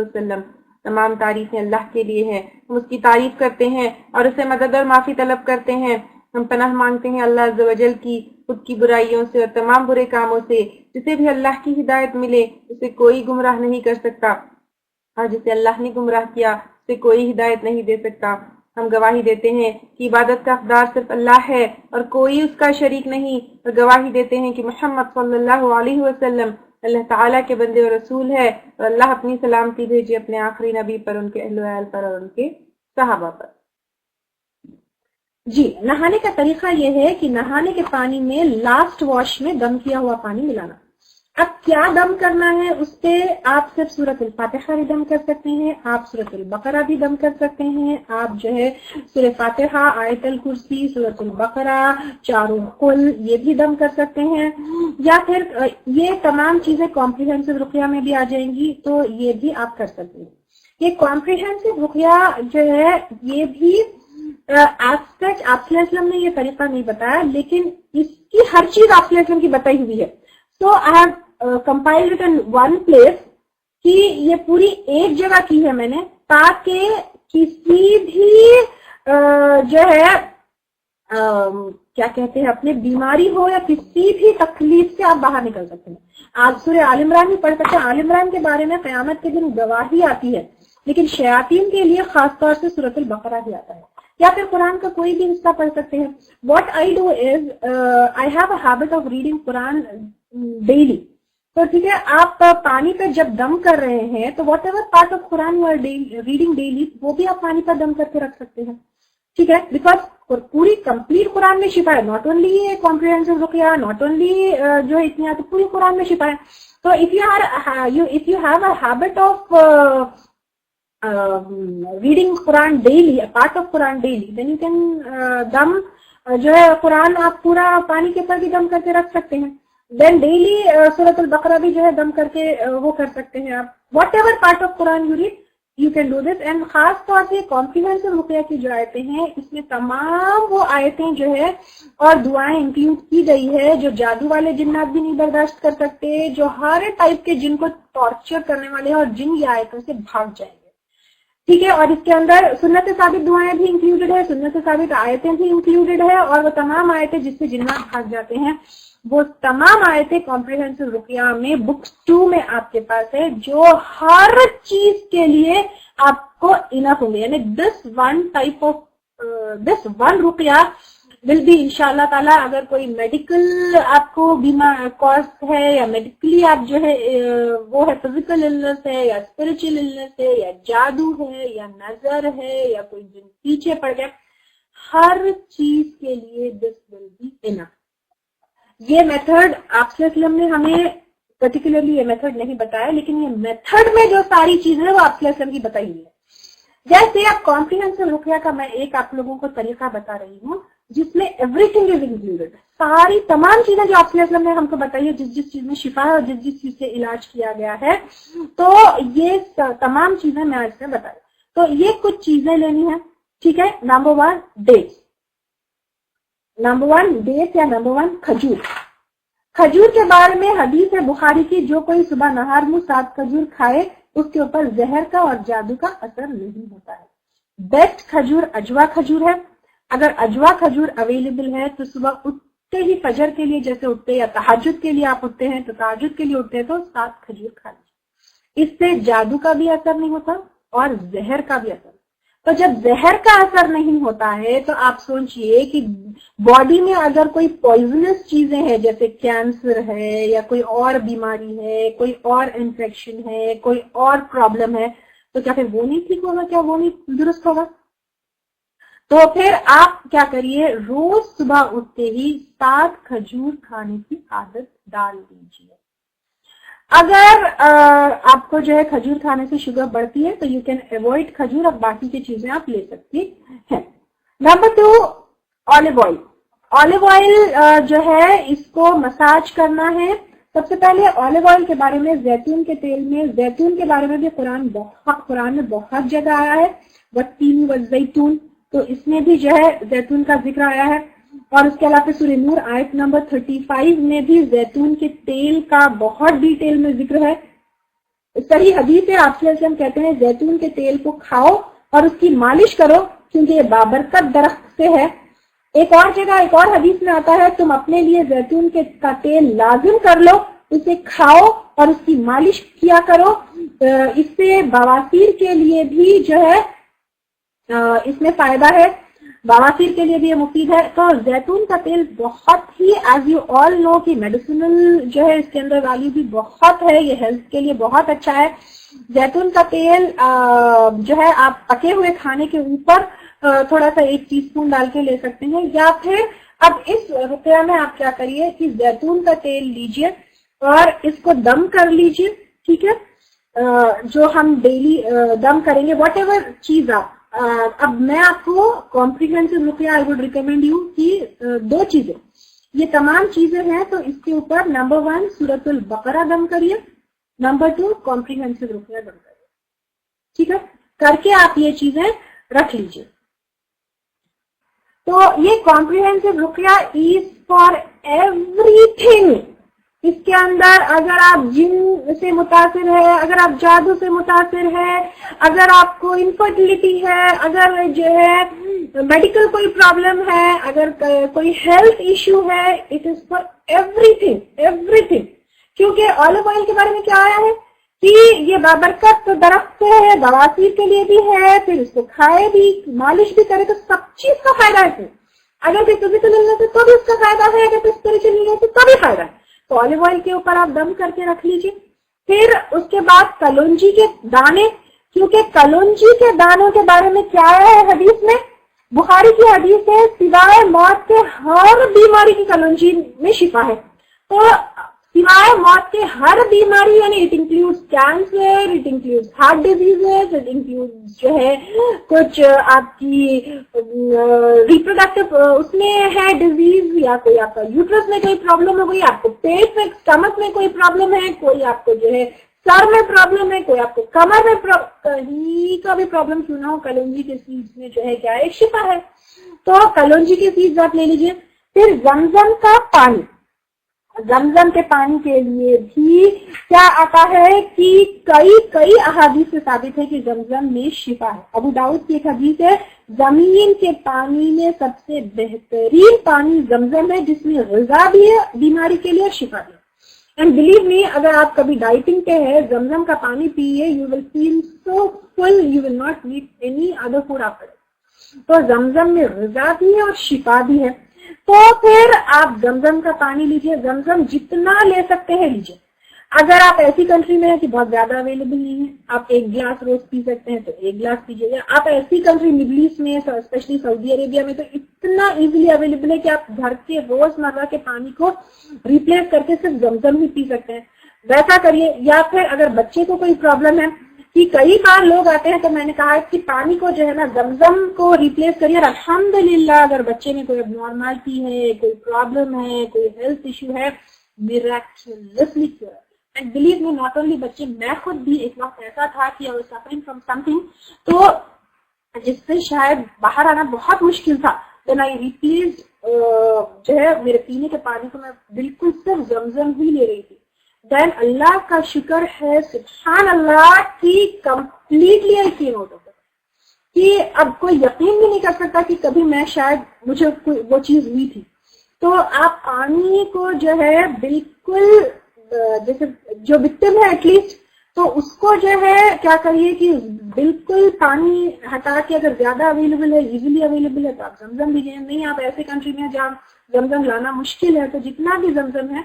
वसल्लम। तमाम तारीफें अल्लाह के लिए हैं, हम उसकी तारीफ करते हैं और उससे मदद और माफ़ी तलब करते हैं। हम पनाह मांगते हैं अल्लाह अज़्ज़ व जल की खुद की बुराइयों से और तमाम बुरे कामों से। जिसे भी अल्लाह की हिदायत मिले उसे कोई गुमराह नहीं कर सकता, और जिसे अल्लाह ने गुमराह किया उसे कोई हिदायत नहीं दे सकता। हम गवाही देते हैं कि इबादत का हकदार सिर्फ अल्लाह है और कोई उसका शरीक नहीं, और गवाही देते हैं कि मोहम्मद सल्लल्लाहु अलैहि वसल्लम अल्लाह ताला के बंदे और रसूल है। और अल्लाह अपनी सलामती भेजे अपने आखिरी नबी पर, उनके अहले अहल पर और उनके सहाबा पर। जी, नहाने का तरीका यह है कि नहाने के पानी में लास्ट वॉश में दम किया हुआ पानी मिलाना। अब क्या दम करना है, उस पे आप सिर्फ सूरत फातिहा भी दम कर सकते हैं, आप सूरत बकरा भी दम कर सकते हैं, आप जो है सूरत फातिहा, आयतल कुर्सी, सूरत बकरा, चारों कुल ये भी दम कर सकते हैं, या फिर ये तमाम चीजें कॉम्प्रिहेंसिव रुक़या में भी आ जाएंगी तो ये भी आप कर सकते हैं। ये कॉम्प्रिहेंसिव रुक़या जो है ये भी आज तक आपके ने ये तरीका नहीं बताया, लेकिन इसकी हर चीज आपके की बताई हुई है। तो I have compiled it in one place कि ये पूरी एक जगह की है मैंने, ताकि किसी भी जो है क्या कहते हैं अपने बीमारी हो या किसी भी तकलीफ से आप बाहर निकल सकते हैं। आज सूरह आल इमरान भी पढ़ सकते हैं। आल इमरान के बारे में क़यामत के दिन गवाही आती है, लेकिन शयातीन के लिए खासतौर से सूरत अल बकरा भी आता है, या फिर कुरान का कोई भी हिस्सा पढ़ सकते हैं। What I do is I have a habit of reading Quran daily. तो ठीक है, आप पानी पे जब दम कर रहे हैं तो whatever part of Quran you are reading daily वो भी आप पानी पर दम करके रख सकते हैं। ठीक है, बिकॉज पूरी कंप्लीट कुरान में शिफा है, नॉट ओनली कॉम्प्रिहेंसिव रुक़या, नॉट ओनली जो है इतनी आती, पूरी कुरान में शिफा है। तो if you have a habit of reading Quran daily, a part of Quran daily, then you can दम जो है कुरान आप पूरा पानी के ऊपर भी दम करके रख सकते हैं। देन डेली सूरत अल बकरा भी जो है दम करके वो कर सकते हैं आप। What ever part of Quran you read you can do this. And खास तौर से कॉम्प्रिहेंसिव रुक़या की जो आयतें हैं इसमें तमाम वो आयतें जो है और दुआएं इंक्लूड की गई है जो जादू वाले जिन्नात भी नहीं बर्दाश्त कर सकते, जो हर टाइप के जिन को टॉर्चर करने वाले और जिन ये आयतों से भाग जाएंगे। ठीक है, और इसके अंदर सुन्नत साबित दुआएं भी इंक्लूडेड है, सुन्नत साबित आयतें भी इंक्लूडेड है, और वो तमाम आयतें जिससे जिन्नात भाग जाते हैं वो तमाम आयतें कॉम्प्रिहेंसिव रुक़या में बुक 2 में आपके पास है, जो हर चीज के लिए आपको इनफ होंगे। यानी दिस वन रुक़या विल बी इंशाअल्लाह ताला, अगर कोई मेडिकल आपको बीमार कॉज है या मेडिकली आप जो है वो है फिजिकल इलनेस है या स्पिरिचुअल इलनेस है या जादू है या नजर है या कोई जिन पीछे पड़ गया, हर चीज के लिए दिस विल बी इनफ। ये मेथड आपके ने हमें पर्टिकुलरली ये मेथड नहीं बताया, लेकिन ये मेथड में जो सारी चीजें वो आपके की बताई हुई है। जैसे अब कॉम्प्रिहेंसिव रुक़या का मैं एक आप लोगों को तरीका बता रही हूँ जिसमें एवरीथिंग इज इंक्लूडेड, सारी तमाम चीजें जो आपके ने हमको बताई है, जिस जिस चीज में शिफा है और जिस जिस चीज से इलाज किया गया है, तो ये तमाम चीजें मैं आज से बताई। तो ये कुछ चीजें लेनी है। ठीक है, नंबर 1 डेट्स, या नंबर 1 खजूर। खजूर के बारे में हदीस है बुखारी की, जो कोई सुबह नहार मुंह 7 खजूर खाए उसके ऊपर जहर का और जादू का असर नहीं होता है। बेस्ट खजूर अजवा खजूर है। अगर अजवा खजूर अवेलेबल है तो सुबह उठते ही फजर के लिए जैसे उठते या तहज्जुद के लिए आप उठते हैं तो तहज्जुद के लिए उठते हैं तो 7 खजूर खा लीजिए। इससे जादू का भी असर नहीं होता और जहर का भी असर। तो जब जहर का असर नहीं होता है तो आप सोचिए कि बॉडी में अगर कोई पॉइजनस चीजें हैं, जैसे कैंसर है या कोई और बीमारी है, कोई और इन्फेक्शन है, कोई और प्रॉब्लम है, तो क्या फिर वो नहीं ठीक होगा? क्या वो नहीं दुरुस्त होगा? तो फिर आप क्या करिए, रोज सुबह उठते ही 7 खजूर खाने की आदत डाल दीजिए। अगर आपको जो है खजूर खाने से शुगर बढ़ती है तो यू कैन अवॉइड खजूर, और बाकी की चीजें आप ले सकती हैं। Number 2, olive oil. Olive oil जो है इसको मसाज करना है। सबसे पहले ऑलिव ऑयल के बारे में, जैतून के तेल में, जैतून के बारे में भी कुरान में बहुत जगह आया है, वत्तीन व जैतून, तो इसमें भी जो है जैतून का जिक्र आया है। और उसके अलावा सूरह नूर आयत नंबर 35 में भी जैतून के तेल का बहुत डिटेल में जिक्र है। सही हदीस है, आपसे कहते हैं जैतून के तेल को खाओ और उसकी मालिश करो क्योंकि ये बाबरकत दरख्त से है। एक और जगह, एक और हदीस में आता है, तुम अपने लिए जैतून का तेल लाजिम कर लो, उसे खाओ और उसकी मालिश किया करो। इससे बवासीर के लिए भी जो है इसमें फायदा है, बवासीर के लिए भी ये मुफीद है। तो जैतून का तेल बहुत ही, एज यू ऑल नो कि मेडिसिनल जो है इसके अंदर वैल्यू भी बहुत है, ये हेल्थ के लिए बहुत अच्छा है। जैतून का तेल जो है आप पके हुए खाने के ऊपर थोड़ा सा 1 टीस्पून डाल के ले सकते हैं, या फिर अब इस रुपया में आप क्या करिए कि जैतून का तेल लीजिए और इसको दम कर लीजिए, ठीक है। जो हम डेली दम करेंगे, वॉट एवर चीज आप, अब मैं आपको कॉम्प्रिहेंसिव रुपया आई वुड रिकमेंड यू कि 2 चीजें, ये तमाम चीजें हैं तो इसके ऊपर नंबर 1 सूरतुल बकरा दम करिए, नंबर 2 कॉम्प्रिहेंसिव रुपया दम करिए, ठीक है। करके आप ये चीजें रख लीजिए। तो ये कॉम्प्रिहेंसिव रुपया इज फॉर एवरीथिंग। इसके अंदर अगर आप जिन से मुतासिर है, अगर आप जादू से मुतासिर है, अगर आपको इनफर्टिलिटी है, अगर जो है मेडिकल कोई प्रॉब्लम है, अगर कोई हेल्थ इश्यू है, it is for everything, everything. क्योंकि ऑलिव ऑयल के बारे में क्या आया है कि ये बाबरकत तो दरख्त से है, बवासीर के लिए भी है, फिर इसको खाए भी, मालिश भी करे, तो सब चीज का फायदा है। अगर फिर फिजिकल इलनेस है तो भी उसका फायदा है, अगर फिर स्पिरिचुअल इलनेस है तो भी फायदा है। तो ऑलिव ऑयल के ऊपर आप दम करके रख लीजिए। फिर उसके बाद कलौंजी के दाने, क्योंकि कलौंजी के दानों के बारे में क्या है हदीस में, बुखारी की हदीस है, सिवाय मौत के हर बीमारी की कलौंजी में शिफा है। तो सिवाय मौत के हर बीमारी, यानी it includes cancer, it includes heart diseases, it includes जो है कुछ आपकी रिप्रोडक्टिव उसमें है डिजीज, या कोई आपका यूट्रस में कोई प्रॉब्लम हो गई, आपको पेट में, स्टमक में कोई प्रॉब्लम है, कोई आपको जो है सर में प्रॉब्लम है, कोई आपको कमर में कहीं का भी प्रॉब्लम क्यों ना हो, कलौंजी के सीड्स में जो है क्या है, शिफा है। तो कलौंजी के सीड्स आप ले लीजिए। फिर जमजम का पानी, जमजम के पानी के लिए भी क्या आता है कि कई अहादीस से साबित है कि जमजम में शिफा है। अबू दाऊद की एक हदीस है, जमीन के पानी में सबसे बेहतरीन पानी जमजम है, जिसमें ग़िज़ा भी है बीमारी के लिए, शिफा भी है। एंड बिलीव मी, अगर आप कभी डाइटिंग पे है, जमजम का पानी पिए, you will feel so full, you will not need any other food after. तो जमजम में ग़िज़ा भी है और शिफा भी है। तो फिर आप जमजम का पानी लीजिए, जमजम जितना ले सकते हैं लीजिए। अगर आप ऐसी कंट्री में है कि बहुत ज्यादा अवेलेबल नहीं है, आप 1 गिलास रोज पी सकते हैं तो 1 गिलास पीजिए। आप ऐसी कंट्री मिडिल ईस्ट में, स्पेशली सऊदी अरेबिया में, तो इतना इजीली अवेलेबल है कि आप घर के रोजमर्रा के पानी को रिप्लेस करके सिर्फ जमजम ही पी सकते हैं, वैसा करिए। या फिर अगर बच्चे को कोई प्रॉब्लम है, कि कई बार लोग आते हैं तो मैंने कहा कि पानी को जो है ना जमजम को रिप्लेस करिए। अल्हम्दुलिल्लाह अगर बच्चे में कोई अबनॉर्मलिटी है, कोई प्रॉब्लम है, कोई हेल्थ इश्यू है, miraculously cure. And believe me, not only बच्चे, मैं खुद भी एक वक्त ऐसा था कि I was suffering from something, तो जिससे शायद बाहर आना बहुत मुश्किल था। देन आई रिप्लेस्ड जो है मेरे पीने के पानी को मैं बिल्कुल सिर्फ जमजम ही ले रही थी। देन अल्लाह का शुक्र है, सुभान अल्लाह, की completely I came out of it, कि अब कोई यकीन भी नहीं कर सकता कि कभी मैं शायद मुझे वो चीज हुई थी। तो आप पानी को जो है बिल्कुल, जैसे जो विक्टिम है एटलीस्ट तो उसको जो है क्या करिए कि बिल्कुल पानी हटा के, अगर ज्यादा अवेलेबल है, इजीली अवेलेबल है, तो आप जमजम लीजिए। नहीं, आप ऐसे कंट्री में जहाँ जमजम लाना मुश्किल है, तो जितना भी जमजम है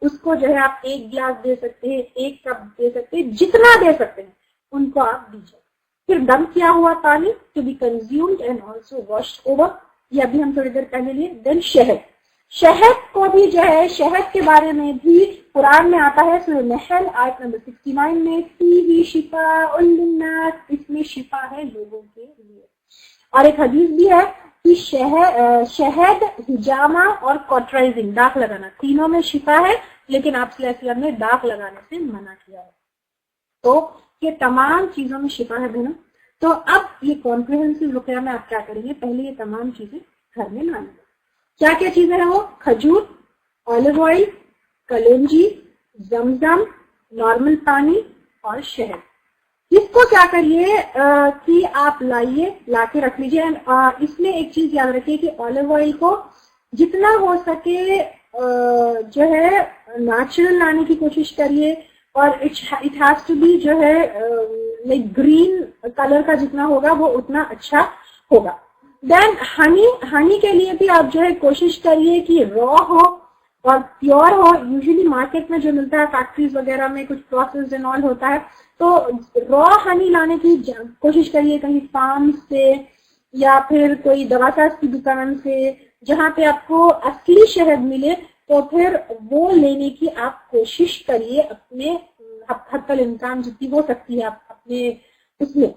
उसको जो है आप 1 गिलास दे सकते हैं, 1 कप दे सकते हैं, जितना दे सकते हैं उनको आप दीजिए। फिर दम किया हुआ पानी to be consumed and also washed over, ये अभी हम थोड़ी देर पहले लिए। देन शहद, शहद को भी जो है, शहद के बारे में भी कुरान में आता है सूरह नहल आयत नंबर 69 में, फीही शिफाउन लिन्नास, इसमें शिफा है लोगों के लिए। और एक हदीस भी है कि शहद, हिजामा और कॉटराइजिंग, दाग लगाना, तीनों में शिफा है, लेकिन आप सल्लल्लाहु अलैहि वसल्लम ने दाग लगाने से मना किया है। तो ये तमाम चीजों में शिफा है बहनों। तो अब ये कॉम्प्रिहेंसिव रुकया में आप क्या करेंगे, पहले ये तमाम चीजें घर में ला लेंगे। क्या क्या चीजें हैं वो? खजूर, ऑलिव ऑयल, कलौंजी, जमजम, नॉर्मल पानी और शहद। इसको क्या करिए कि आप लाइए, लाके रख लीजिए। इसमें एक चीज याद रखिए कि ऑलिव ऑयल को जितना हो सके जो है नेचुरल लाने की कोशिश करिए, और इट हैज टू बी जो है लाइक ग्रीन कलर का, जितना होगा वो उतना अच्छा होगा। देन हनी के लिए भी आप जो है कोशिश करिए कि रॉ हो और प्योर हो। यूजुअली मार्केट में जो मिलता है फैक्ट्रीज वगैरह में कुछ प्रोसेस्ड एंड ऑल होता है, तो रॉ हनी लाने की कोशिश करिए, कहीं फार्म से या फिर कोई दवासाज की दुकान से, जहाँ पे आपको असली शहद मिले, तो फिर वो लेने की आप कोशिश करिए अपने हद इम्कान जितनी हो सकती है आप अपने उसमें,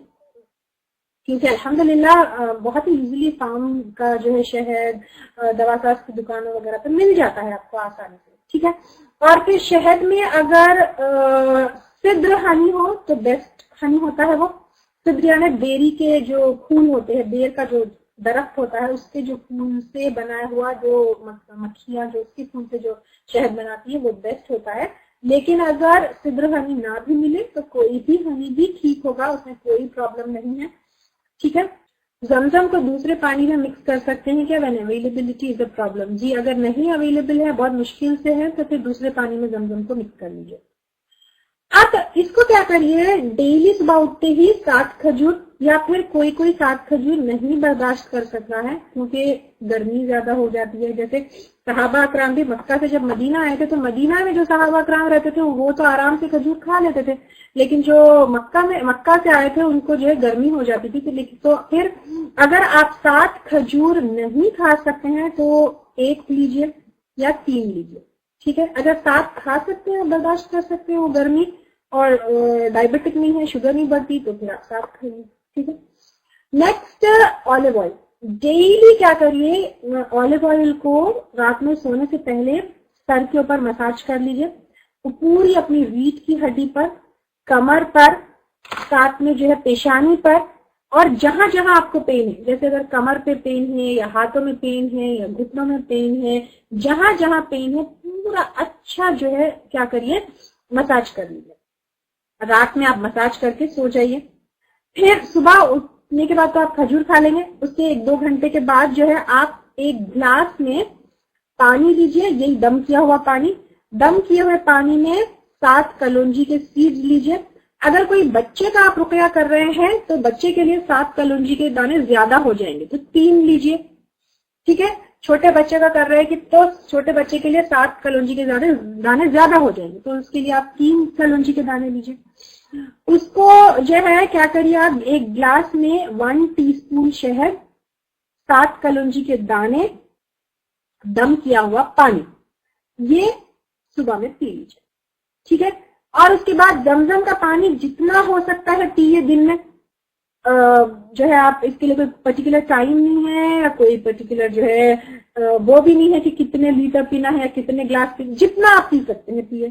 क्योंकि अल्हम्दुलिल्लाह बहुत ही इजीली फार्म का जो है शहद दवासाज की दुकानों वगैरह पे मिल जाता है आपको आसानी से, ठीक है। और फिर शहद में अगर सिद्र हनी हो तो बेस्ट हनी होता है वो। सिद्र यानी बेरी के जो फूल होते हैं, बेर का जो दरख्त होता है, उसके जो फूल से बनाया हुआ जो मक्खियां जो उसके फूल से जो शहद बनाती है वो बेस्ट होता है। लेकिन अगर सिद्र हनी ना भी मिले तो कोई भी हनी भी ठीक होगा, उसमें कोई प्रॉब्लम नहीं है, ठीक है। जमजम को दूसरे पानी में मिक्स कर सकते हैं क्या? When availability is a problem. जी, अगर नहीं अवेलेबल है, बहुत मुश्किल से है, तो फिर दूसरे पानी में जमजम को मिक्स कर लीजिए। अब इसको क्या करिए, डेली सुबह उठते ही 7 खजूर, या फिर कोई 7 खजूर नहीं बर्दाश्त कर सकता है क्योंकि गर्मी ज्यादा हो जाती है। जैसे सहाबा अकराम भी मक्का से जब मदीना आए थे, तो मदीना में जो सहाबा अकराम रहते थे वो तो आराम से खजूर खा लेते थे, लेकिन जो मक्का से आए थे उनको जो है गर्मी हो जाती थी। तो फिर अगर आप 7 खजूर नहीं खा सकते हैं तो 1 लीजिए या 3 लीजिए, ठीक है। अगर 7 खा सकते हैं, बर्दाश्त कर सकते हैं वो गर्मी, और डायबिटिक नहीं है, शुगर नहीं बढ़ती, तो फिर आप 7 खाइए, ठीक है। Next, olive oil. डेली क्या करिए, ऑलिव ऑयल को रात में सोने से पहले सर के ऊपर मसाज कर लीजिए, पूरी अपनी रीढ़ की हड्डी पर, कमर पर, साथ में जो है पेशानी पर, और जहां जहां आपको पेन है, जैसे अगर कमर पे पेन है या हाथों में पेन है या घुटनों में पेन है, जहां जहां पेन है पूरा अच्छा जो है क्या करिए, मसाज कर लीजिए। रात में आप मसाज करके सो जाइए। फिर सुबह उठने के बाद तो आप खजूर खा लेंगे, उसके 1-2 घंटे के बाद जो है आप 1 गिलास में पानी लीजिए, यही दम किया हुआ पानी। दम किए हुए पानी में 7 कलौंजी के सीड्स लीजिए। अगर कोई बच्चे का आप रुकया कर रहे हैं तो बच्चे के लिए 7 कलौंजी के दाने ज्यादा हो जाएंगे, तो 3 लीजिए, ठीक है। छोटे बच्चे का कर रहे हैं कि तो छोटे बच्चे के लिए 7 कलौंजी के दाने ज्यादा हो जाएंगे, तो उसके लिए आप 3 कलौंजी के दाने लीजिए। उसको जो है क्या करिए, आप 1 गिलास में 1 टीस्पून शहद, 7 कलौंजी के दाने, दम किया हुआ पानी, ये सुबह में पी लीजिए, ठीक है। और उसके बाद जमजम का पानी जितना हो सकता है पिए दिन में। जो है आप इसके लिए कोई पर्टिकुलर टाइम नहीं है या कोई पर्टिकुलर जो है वो भी नहीं है कि कितने लीटर पीना है या कितने ग्लास पीना, जितना आप पी सकते हैं पिए।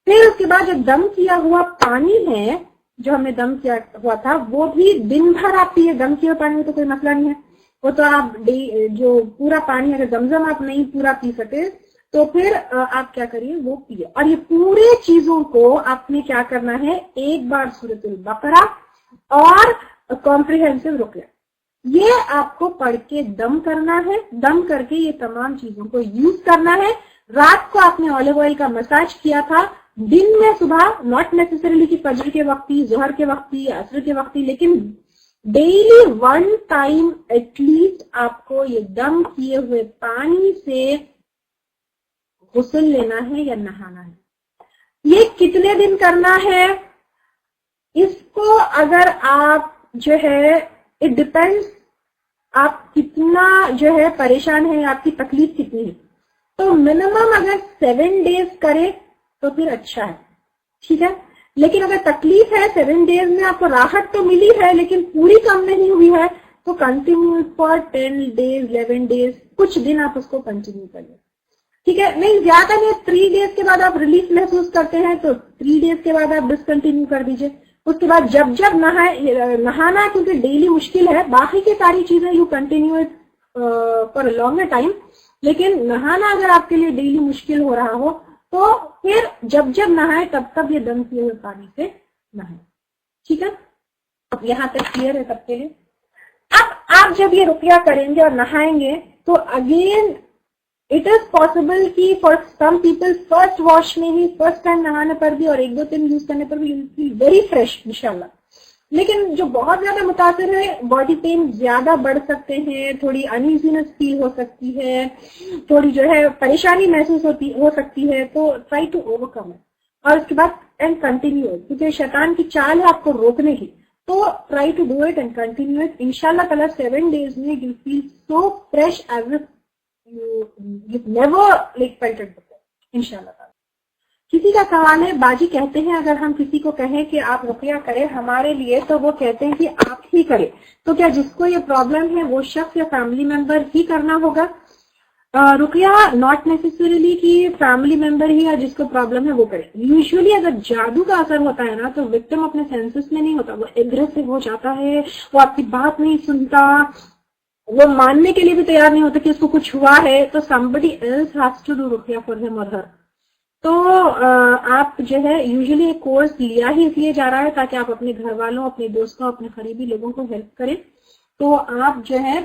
फिर उसके बाद जो दम किया हुआ पानी है, जो हमने दम किया हुआ था, वो भी दिन भर आप पिए। दम किया पानी में तो कोई मसला नहीं है, वो तो आप जो पूरा पानी, अगर जमजम आप नहीं पूरा पी सके तो फिर आप क्या करिए, वो पिए। और ये पूरे चीजों को आपने क्या करना है, एक बार सूरतुल बकरा और कॉम्प्रिहेंसिव रुकया, ये आपको पढ़ के दम करना है। दम करके ये तमाम चीजों को यूज करना है। रात को आपने ऑलिव ऑयल का मसाज किया था, दिन में सुबह, नॉट नेसेसरीली कि फजर के वक्त ही, जोहर के वक्त ही, असर के वक्त ही, लेकिन डेली 1 टाइम एटलीस्ट आपको ये दम किए हुए पानी से गुस्ल लेना है या नहाना है। ये कितने दिन करना है इसको अगर आप जो है, इट डिपेंड्स आप कितना जो है परेशान है, आपकी तकलीफ कितनी है। तो मिनिमम अगर 7 डेज करे तो फिर अच्छा है, ठीक है। लेकिन अगर तकलीफ है 7 डेज में आपको राहत तो मिली है लेकिन पूरी कम नहीं हुई है, तो कंटिन्यू फॉर 10 डेज 11 डेज, कुछ दिन आप उसको कंटिन्यू करिए, ठीक है। नहीं ज्यादा नहीं, 3 डेज के बाद आप रिलीफ महसूस करते हैं तो 3 डेज के बाद आप डिसकंटिन्यू कर दीजिए। उसके बाद जब जब नहाना, क्योंकि डेली मुश्किल है, बाकी की सारी चीजें you continue it for longer time, लेकिन नहाना अगर आपके लिए डेली मुश्किल हो रहा हो तो फिर जब जब नहाए तब तब ये दम किए हुए पानी से नहाए, ठीक है। अब यहाँ तक क्लियर है सबके लिए। अब आप जब ये रुकिया करेंगे और नहाएंगे तो अगेन इट इज पॉसिबल कि for some people first wash में ही, फर्स्ट टाइम नहाने पर भी और 1-2 दिन यूज करने पर भी यू फील वेरी फ्रेश इंशाल्लाह। लेकिन जो बहुत ज्यादा मुतासिर है, बॉडी पेन ज्यादा बढ़ सकते हैं, थोड़ी अनईजीनेस फील हो सकती है, थोड़ी जो है परेशानी महसूस हो सकती है, तो ट्राई टू ओवरकम इट। और उसके बाद एंड कंटिन्यू इट, क्योंकि शैतान की चाल है आपको रोकने की, तो try to do it and continue it. इंशाल्लाह ताला 7 डेज में you feel so fresh as if you never like felt it before, इंशाल्लाह। किसी का सवाल है, बाजी कहते हैं अगर हम किसी को कहें कि आप रुकिया करें हमारे लिए, तो वो कहते हैं कि आप ही करें, तो क्या जिसको ये प्रॉब्लम है वो शख्स या फैमिली मेंबर ही करना होगा? रुकिया नॉट नेसेसरीली कि फैमिली मेंबर ही या जिसको प्रॉब्लम है वो करे। यूजुअली अगर जादू का असर होता है ना, तो विक्टिम अपने सेंसेस में नहीं होता, वो एग्रेसिव हो जाता है, वो आपकी बात नहीं सुनता, वो मानने के लिए भी तैयार नहीं होता कि उसको कुछ हुआ है, तो somebody else has to do रुकिया for him or her। तो आप जो है यूजुअली एक कोर्स लिया ही इसलिए जा रहा है ताकि आप अपने घर वालों, अपने दोस्तों, अपने करीबी लोगों को हेल्प करें। तो आप जो है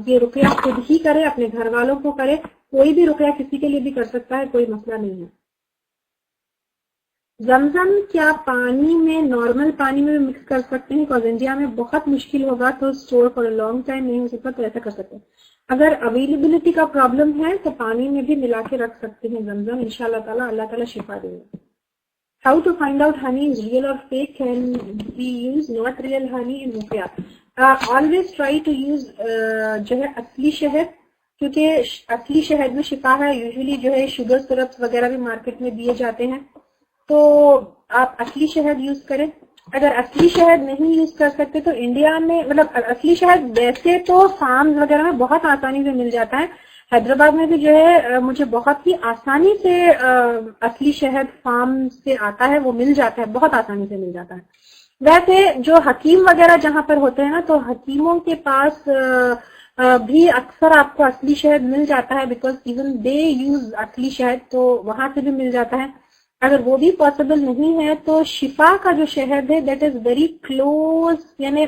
ये रुकिया खुद ही करें, अपने घर वालों को करें, कोई भी रुकिया किसी के लिए भी कर सकता है, कोई मसला नहीं है। जमजम क्या पानी में, नॉर्मल पानी में भी मिक्स कर सकते हैं? बिकॉज इंडिया में बहुत मुश्किल होगा तो स्टोर फॉर लॉन्ग टाइम नहीं हो सकता, तो ऐसा कर सकते हैं। अगर अवेलेबिलिटी का प्रॉब्लम है तो पानी में भी मिला के रख सकते हैं जमजम, इंशाल्लाह ताला अल्लाह ताला शिफा देंगे। How to find out honey is real और fake, can be use not real honey in रुकिया? ऑलवेज ट्राई टू यूज जो है असली शहद, क्योंकि असली शहद में शिफा है। यूजुअली जो है शुगर सिरप्स वगैरह भी मार्केट में दिए जाते हैं, तो आप असली शहद यूज करें। अगर असली शहद नहीं यूज कर सकते तो इंडिया में, मतलब असली शहद वैसे तो फार्म वगैरह में बहुत आसानी से मिल जाता है। हैदराबाद में भी जो है मुझे बहुत ही आसानी से असली शहद फार्म से आता है, वो मिल जाता है, बहुत आसानी से मिल जाता है। वैसे जो हकीम वगैरह जहाँ पर होते हैं ना, तो हकीमों के पास भी अक्सर आपको असली शहद मिल जाता है, बिकॉज इवन दे यूज असली शहद, तो वहां से भी मिल जाता है। अगर वो भी पॉसिबल नहीं है तो शिफा का जो शहद है दैट इज वेरी क्लोज यानी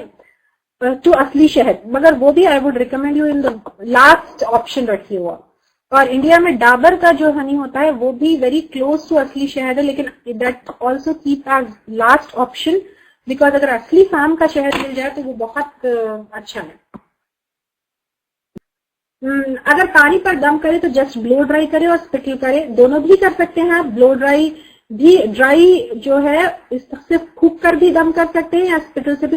टू असली शहद, मगर वो भी I would recommend you in the last option रखिए हुआ। और इंडिया में डाबर का जो हनी होता है वो भी वेरी क्लोज टू असली शहद है, लेकिन that also keep as last option, because अगर असली फार्म का शहद मिल जाए तो वो बहुत अच्छा है। अगर पानी पर दम करे तो जस्ट ब्लो ड्राई करे और स्पिटल करे, दोनों भी कर सकते हैं आप। ब्लो ड्राई भी, ड्राई जो है इससे फूंक कर भी दम कर सकते हैं या स्पिटल से भी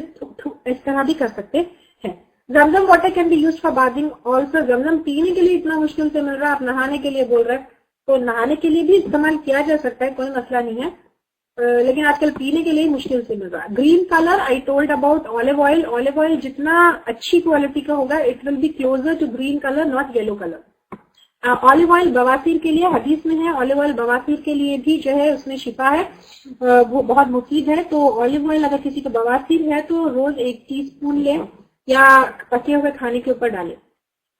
इस तरह भी कर सकते हैं। Zamzam water can be use for bathing also. Zamzam पीने के लिए इतना मुश्किल से मिल रहा है, आप नहाने के लिए बोल रहे हैं, तो नहाने के लिए भी इस्तेमाल किया जा सकता है, कोई मसला नहीं है, लेकिन आजकल पीने के लिए मुश्किल से मिल रहा है। Green colour I told about olive oil. Olive oil जितना अच्छी क्वालिटी का होगा it will be closer to green colour, not yellow colour. Olive oil बवासीर के लिए, हदीस में है ऑलिव ऑयल बवासीर के लिए भी जो है उसमें शिफा है, वो बहुत मुफीद है। तो ऑलिव ऑयल अगर किसी को बवासीर है तो रोज 1 टीस्पून ले या पके हुए खाने के ऊपर डालें।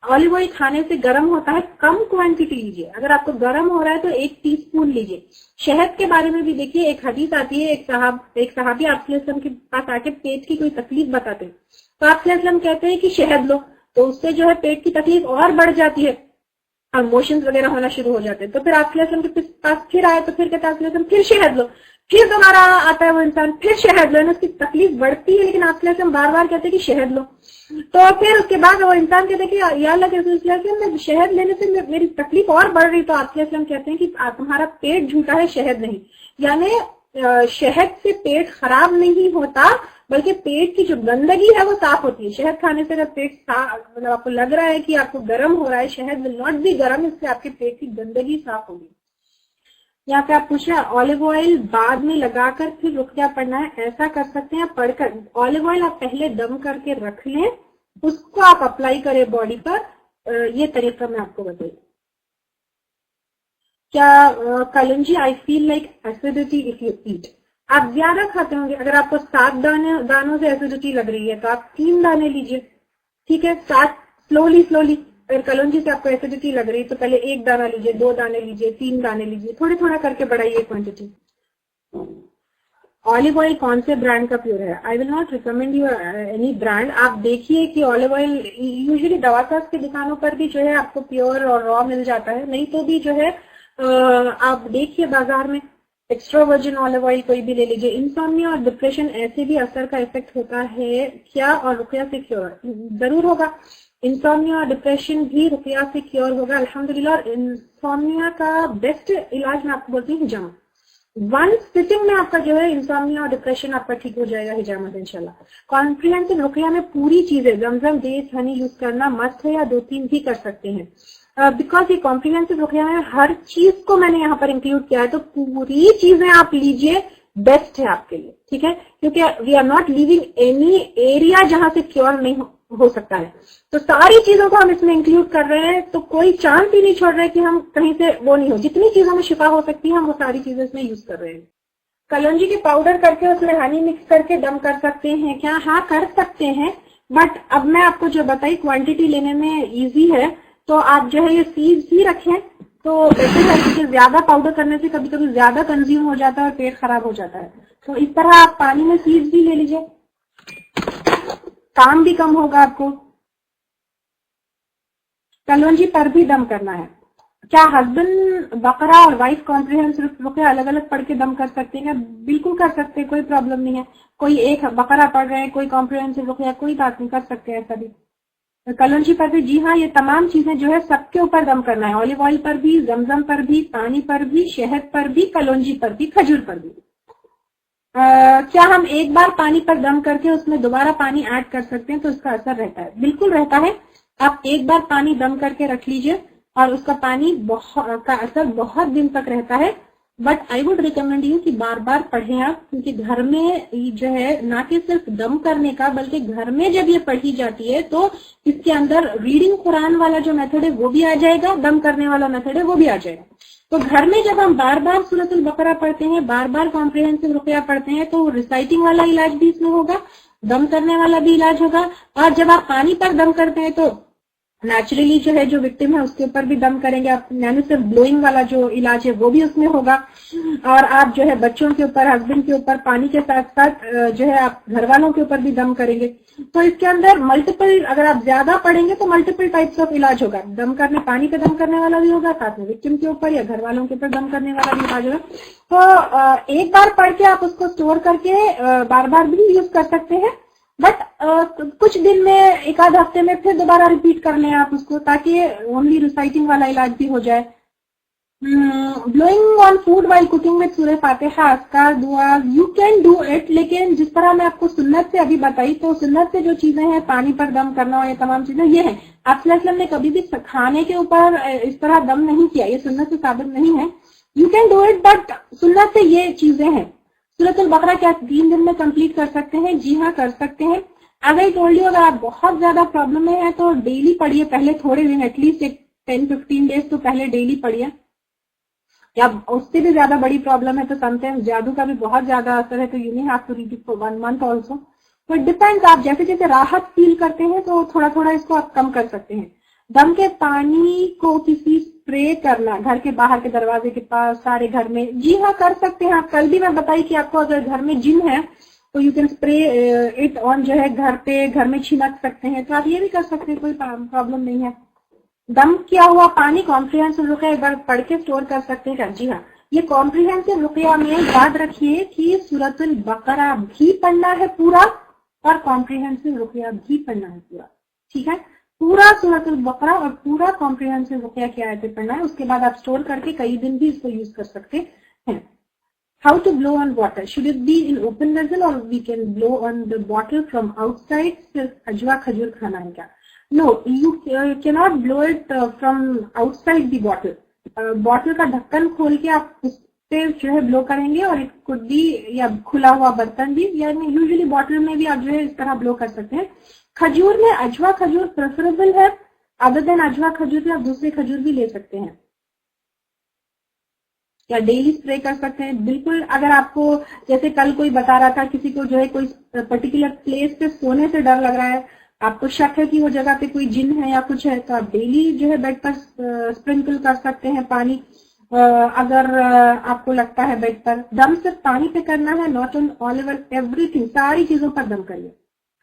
ऑलिव ऑयल खाने से गर्म होता है, कम क्वांटिटी लीजिए। अगर आपको गर्म हो रहा है तो 1 टीस्पून लीजिए। शहद के बारे में भी देखिए, एक हदीस आती है, एक सहाबी आप के पास आके पेट की कोई तकलीफ बताते हैं, तो आप कहते हैं कि शहद लो, तो उससे जो है पेट की तकलीफ और बढ़ जाती है। और मोशंस वगैरह होना शुरू हो जाते हैं। तो फिर आप के पास फिर आए तो फिर कहते हैं फिर शहद लो, फिर दोबारा आता है वो इंसान, फिर शहद लो, उसकी तकलीफ बढ़ती है, लेकिन आपके बार बार कहते हैं कि शहद लो। तो फिर उसके बाद वो इंसान कहते हैं कि या अल्लाह के रसूल मैं शहद लेने से मेरी तकलीफ और बढ़ रही। तो आपके कहते हैं कि तुम्हारा पेट झूठा है, शहद नहीं। यानी शहद से पेट खराब नहीं होता, बल्कि पेट की जो गंदगी है वो साफ होती है। शहद खाने से अगर पेट साफ, मतलब आपको लग रहा है कि आपको गर्म हो रहा है, शहद विल नॉट बी गर्म, इससे आपके पेट की गंदगी साफ होगी। यहाँ पे आप पूछ रहे हैं ऑलिव ऑयल बाद में लगाकर फिर रुकिया पड़ना है, ऐसा कर सकते हैं पढ़कर। ऑलिव ऑयल आप पहले दम करके रख लें, उसको आप अप्लाई करें बॉडी पर। ये तरीका मैं आपको बताई। क्या kalonji I feel like acidity if you eat. आप ज्यादा खाते होंगे, अगर आपको 7 दानों से एसिडिटी लग रही है तो आप 3 दाने लीजिए, ठीक है। 7 स्लोली। अगर कलौंजी से आपको एसिडिटी लग रही है तो पहले 1 दाना लीजिए, 2 दाने लीजिए, 3 दाने लीजिए, थोड़ा थोड़ा करके बढ़ाइए क्वांटिटी। ऑलिव ऑयल कौन से ब्रांड का प्योर है? I will not recommend you any brand. आप देखिए कि ऑलिव ऑयल यूजुअली दवाखास की दुकानों पर भी जो है आपको प्योर और रॉ मिल जाता है, नहीं तो भी जो है आप देखिए बाजार में एक्स्ट्रा वर्जिन ऑलिव ऑयल कोई भी ले लीजिए। इंसोम्निया और डिप्रेशन ऐसे भी असर का इफेक्ट होता है क्या, और रुकिया से क्योर? जरूर होगा। इंसोम्निया और डिप्रेशन भी रुकिया से क्योर होगा अल्हम्दुलिल्लाह। और इंसोम्निया का बेस्ट इलाज मैं आपको बोलती हूँ हिजामा। 1 सिटिंग में आपका जो है इंसोम्निया और डिप्रेशन आपका ठीक हो जाएगा हिजामा से इंशाल्लाह। कॉम्प्रिहेंसिव रुकिया में पूरी चीजें जमजम, डेट्स, हनी यूज करना मस्त है, या 2-3 भी कर सकते हैं। बिकॉज ये कॉम्प्रिहेंसिव रुकिया है, हर चीज को मैंने यहाँ पर इंक्लूड किया है, तो पूरी चीजें आप लीजिए, बेस्ट है आपके लिए, ठीक है। क्योंकि we are not living any area जहां से क्योर नहीं हो सकता है, तो सारी चीजों को हम इसमें इंक्लूड कर रहे हैं, तो कोई चांस ही नहीं छोड़ रहे कि हम कहीं से वो नहीं हो। जितनी चीजों में शिफा हो सकती है हम वो सारी चीजें इसमें यूज कर रहे हैं। कलौंजी के पाउडर करके उसमें हनी मिक्स करके दम कर सकते हैं क्या? हाँ, कर सकते हैं, बट अब मैं आपको जो बताई क्वांटिटी लेने में इजी है, तो आप जो है ये सीड्स ही रखें तो बेटर है, क्योंकि ज्यादा पाउडर करने से कभी कभी ज्यादा कंज्यूम हो जाता है और पेट खराब हो जाता है। तो इस तरह आप पानी में सीड्स भी ले लीजिए, काम भी कम होगा आपको। कलौंजी पर भी दम करना है क्या? हस्बैंड, बकरा और वाइफ कॉम्प्रिहेंसिव रुकिया अलग अलग पढ़ के दम कर सकते हैं? बिल्कुल कर सकते हैं, कोई प्रॉब्लम नहीं है। कोई एक बकरा पढ़ रहे हैं, कोई कॉम्प्रिहेंसिव रुकिया, कोई बात नहीं, कर सकते हैं सभी। कलौंजी पर भी, जी हाँ, ये तमाम चीजें जो है सबके ऊपर दम करना है। ऑलिव ऑयल पर भी, जमजम पर भी, पानी पर भी, शहद पर भी, कलौंजी पर भी, खजूर पर भी। क्या हम एक बार पानी पर दम करके उसमें दोबारा पानी ऐड कर सकते हैं तो उसका असर रहता है? बिल्कुल रहता है। आप एक बार पानी दम करके रख लीजिए और उसका पानी का असर बहुत दिन तक रहता है। But I would recommend you कि बार बार पढ़ें आप, क्योंकि घर में जो है ना कि सिर्फ दम करने का, बल्कि घर में जब ये पढ़ी जाती है तो इसके अंदर रीडिंग कुरान वाला जो मेथड है वो भी आ जाएगा, दम करने वाला मेथड है वो भी आ जाएगा। तो घर में जब हम बार बार सूरतुल बकरा पढ़ते हैं, बार बार कॉम्प्रिहेंसिव रुकिया पढ़ते हैं, तो रिसाइटिंग वाला इलाज भी इसमें होगा, दम करने वाला भी इलाज होगा। और जब आप पानी पर दम करते हैं तो नेचुरली जो है जो विक्टिम है उसके ऊपर भी दम करेंगे आप, यानी सिर्फ ब्लोइंग वाला जो इलाज है वो भी उसमें होगा। और आप जो है बच्चों के ऊपर, हस्बैंड के ऊपर, पानी के साथ साथ जो है आप घर वालों के ऊपर भी दम करेंगे। तो इसके अंदर मल्टीपल, अगर आप ज्यादा पढ़ेंगे तो मल्टीपल टाइप्स ऑफ इलाज होगा। दम करने, पानी पे दम करने वाला भी होगा, साथ में विक्टिम के ऊपर या घर वालों के ऊपर दम करने वाला भी इलाज होगा। तो एक बार पढ़ के आप उसको स्टोर करके बार बार भी यूज कर सकते हैं, बट कुछ दिन में, एक आध हफ्ते में फिर दोबारा रिपीट कर लें आप उसको, ताकि ओनली रिसाइटिंग वाला इलाज भी हो जाए। Blowing on food while cooking with सूरह फातिहा, अस्कार, दुआ, यू कैन डू इट, लेकिन जिस तरह मैं आपको सुन्नत से अभी बताई, तो सुन्नत से जो चीजें हैं, पानी पर दम करना और ये तमाम चीजें ये है। आप सल्लल्लाहु अलैहि वसल्लम ने कभी भी खाने के ऊपर इस तरह दम नहीं किया, ये सुन्नत से साबित नहीं है। You can do it, but सुन्नत से ये चीजें हैं। सूरतुल बकरा क्या 3 दिन में कंप्लीट कर सकते हैं? जी हाँ, कर सकते हैं। अगर टोल्ड यू, अगर आप बहुत ज्यादा प्रॉब्लम में है तो डेली पढ़िए, पहले थोड़े दिन, एटलीस्ट 10-15 डेज तो पहले डेली पढ़िए। या उससे भी ज्यादा बड़ी प्रॉब्लम है तो समटाइम्स जादू का भी बहुत ज्यादा असर है, तो यू नहीं have to read it for 1 month also. तो इट डिपेंड्स, आप जैसे जैसे राहत फील करते हैं तो थोड़ा थोड़ा इसको आप कम कर सकते हैं। दम के पानी को किसी स्प्रे करना, घर के बाहर के दरवाजे के पास, सारे घर में, जी हाँ कर सकते हैं आप। कल भी मैं बताई कि आपको अगर घर में जिन है तो you can spray it on, जो है घर पे, घर में छिड़क सकते हैं, तो आप ये भी कर सकते हैं, कोई प्रॉब्लम नहीं है। दम किया हुआ पानी कॉम्प्रिहेंसिव रुकिया एक बार पढ़ के स्टोर कर सकते हैं क्या? जी हाँ, ये कॉम्प्रिहेंसिव रुकिया में याद रखिए कि सूरतुल बकरा भी पढ़ना है पूरा और कॉम्प्रिहेंसिव रुकिया भी पढ़ना है पूरा, ठीक है? पूरा सूरतुल बकरा और पूरा कॉम्प्रिहेंसिव रुकिया की आयतें पढ़ना है, उसके बाद आप स्टोर करके कई दिन भी इसको यूज कर सकते हैं। How to blow on water, should it be in open vessel और we can blow on the bottle from outside? सिर्फ अजवा खजूर खाना है क्या? No, you cannot blow it from outside the bottle. Bottle का ढक्कन खोल के आप उस पे जो है ब्लो करेंगे और इट कुड बी या खुला हुआ बर्तन भी, यानी यूजुअली बॉटल में भी आप जो है इस तरह ब्लो कर सकते हैं। खजूर में अजवा खजूर प्रेफरेबल है, अदर देन अजवा खजूर में आप दूसरे खजूर भी ले सकते हैं या डेली स्प्रे कर सकते हैं। बिल्कुल, अगर आपको जैसे कल कोई बता रहा था किसी को जो है कोई पर्टिकुलर प्लेस पे सोने से डर लग रहा है, आपको शक है कि वो जगह पे कोई जिन है या कुछ है, तो आप डेली जो है बेड पर स्प्रिंकल कर सकते हैं पानी। अगर आपको लगता है बेड पर, दम सिर्फ पानी पे करना है, not on all over everything, सारी चीजों पर दम करिए।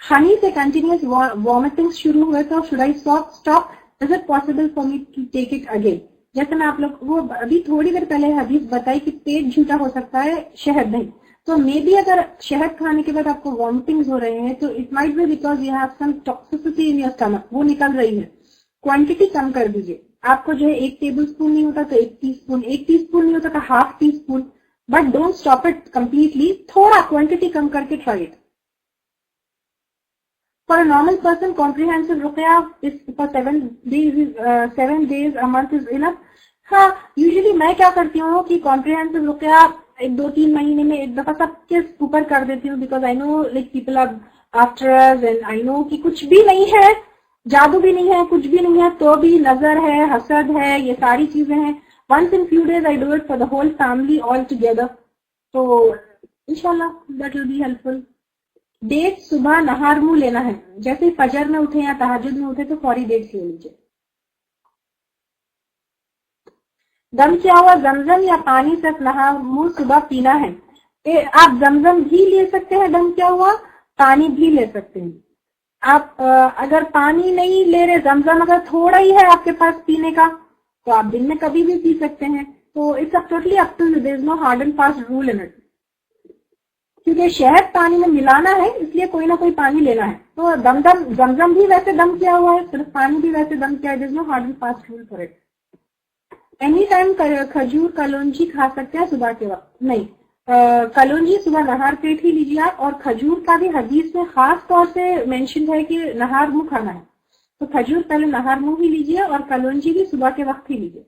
हनी से कंटिन्यूस वॉमिटिंग शुरू हुए तो should I stop? Is it possible for me to take it again? जैसे मैं आप लोग वो अभी थोड़ी देर पहले हदीस बताई कि पेट झूठा हो सकता है, शहद नहीं। तो मे बी अगर शहद खाने के बाद आपको वॉमिटिंग्स हो रहे हैं तो it might be because you have some toxicity in your stomach, वो निकल रही है। क्वांटिटी कम कर दीजिए। आपको जो है 1 टेबल स्पून नहीं होता तो 1 टीस्पून, 1 टीस्पून नहीं होता तो ½ teaspoon, but don't stop it completely, थोड़ा क्वांटिटी कम करके try it. For a normal person, comprehensive ruqya is for 7 days a month is enough. हाँ, यूजुअली मैं क्या करती हूँ कि कॉम्प्रिहेंसिव रुकिया 1-2-3 महीने में एक दफा सबके ऊपर कर देती हूँ, because I know like people are after us and I know कि कुछ भी नहीं है, जादू भी नहीं है, कुछ भी नहीं है, तो भी नजर है, हसद है, ये सारी चीजें हैं। Once in few days I do it for the whole family all together, तो इंशाल्लाह that will be helpful. Date सुबह नहार मुंह लेना है, जैसे फजर में उठे या तहज्जुद में उठे तो फौरी डेट्स ले लीजिए। दम किया हुआ जमजम या पानी से नहा मुंह सुबह पीना है। आप जमजम भी ले सकते हैं, दम किया हुआ पानी भी ले सकते हैं। आप अगर पानी नहीं ले रहे, जमजम अगर थोड़ा ही है आपके पास पीने का, तो आप दिन में कभी भी पी सकते हैं। तो it's totally up to you, there is no hard and fast rule in it. क्योंकि शहद पानी में मिलाना है, इसलिए कोई ना कोई पानी लेना है। तो जमजम भी वैसे दम किया हुआ है, सिर्फ पानी भी वैसे दम किया है, there is no hard and fast rule for it. Any time खजूर कलौंजी खा सकते हैं सुबह के वक्त? नहीं, कलौंजी सुबह नहार पेट ही लीजिए आप, और खजूर का भी हदीस में खास तौर से मेंशन है कि नहार मुंह खाना है, तो खजूर पहले नहार मुंह ही लीजिए और कलौंजी भी सुबह के वक्त ही लीजिए।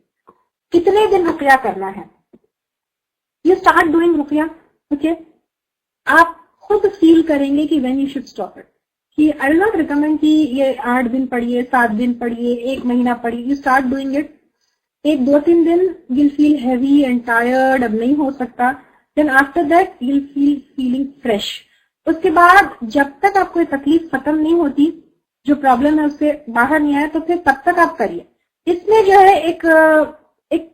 कितने दिन रुकिया करना है? यू स्टार्ट डूइंग रुकिया, ओके, आप खुद फील करेंगे कि when you should stop it. कि आई विल नॉट रिकमेंड कि ये 8 दिन पढ़िए, 7 दिन पढ़िए, 1 महीना पढ़िए। यू स्टार्ट डूइंग इट, 1-2-3 दिन will feel heavy and tired, अब नहीं हो सकता, then after that you feel feeling fresh. उसके बाद जब तक आपको तकलीफ खत्म नहीं होती, जो प्रॉब्लम है उससे बाहर नहीं आया, तो फिर तब तक आप करिए। इसमें जो है एक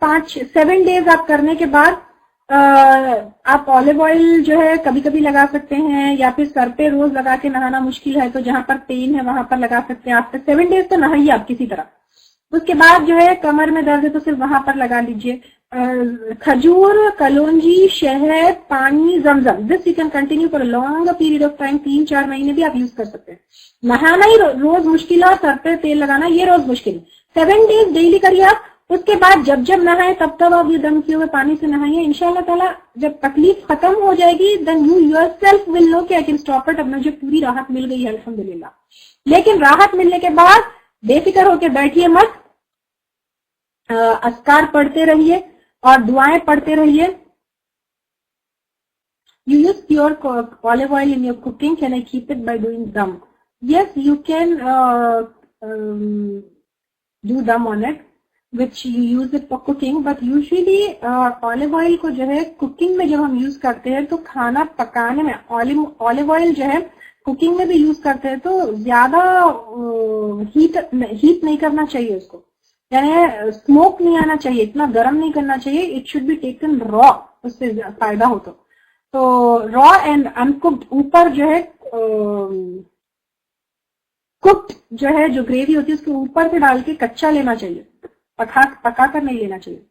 5-7 डेज आप करने के बाद आप ऑलिव ऑयल जो है कभी कभी लगा सकते हैं, या फिर सर पे रोज लगा के नहाना मुश्किल है तो जहां पर पेन है वहां पर लगा सकते हैं। आफ्टर 7 डेज तो नहाइए आप किसी तरह। उसके बाद जो है कमर में दर्द है तो सिर्फ वहां पर लगा लीजिए। खजूर, कलौंजी, शहद, पानी, जमजम, this you can continue for a long period of time, 3-4 महीने भी आप यूज कर सकते हैं। नहाना ही रोज मुश्किल है, सर पे तेल लगाना ये रोज मुश्किल है। 7 डेज डेली करिए आप। उसके बाद जब जब नहाए तब तब आप ये दम किए हुए पानी से नहाइए। इंशाल्लाह ताला जब तकलीफ खत्म हो जाएगी, then you yourself will know कि आई कैन स्टॉप इट, अब मुझे पूरी राहत मिल गई है अल्हम्दुलिल्लाह। लेकिन राहत मिलने के बाद बेफिक्र होकर बैठिए मत, अस्कार पढ़ते रहिए और दुआएं पढ़ते रहिए। You use pure olive oil in your cooking, can I keep it by doing दम? यस, यू कैन डू दम on it which you use it for cooking, but usually olive oil को जो है कुकिंग में जब हम use करते हैं तो खाना पकाने में ऑलिव ऑयल जो है कुकिंग में भी यूज करते हैं, तो ज्यादा हीट नहीं करना चाहिए उसको, यानी स्मोक नहीं आना चाहिए, इतना गर्म नहीं करना चाहिए। It should be taken raw, उससे फायदा हो। तो रॉ एंड अनकुक्ड ऊपर जो है कुक्ड जो है, जो ग्रेवी होती है उसके ऊपर से डाल के कच्चा लेना चाहिए, पका कर नहीं लेना चाहिए.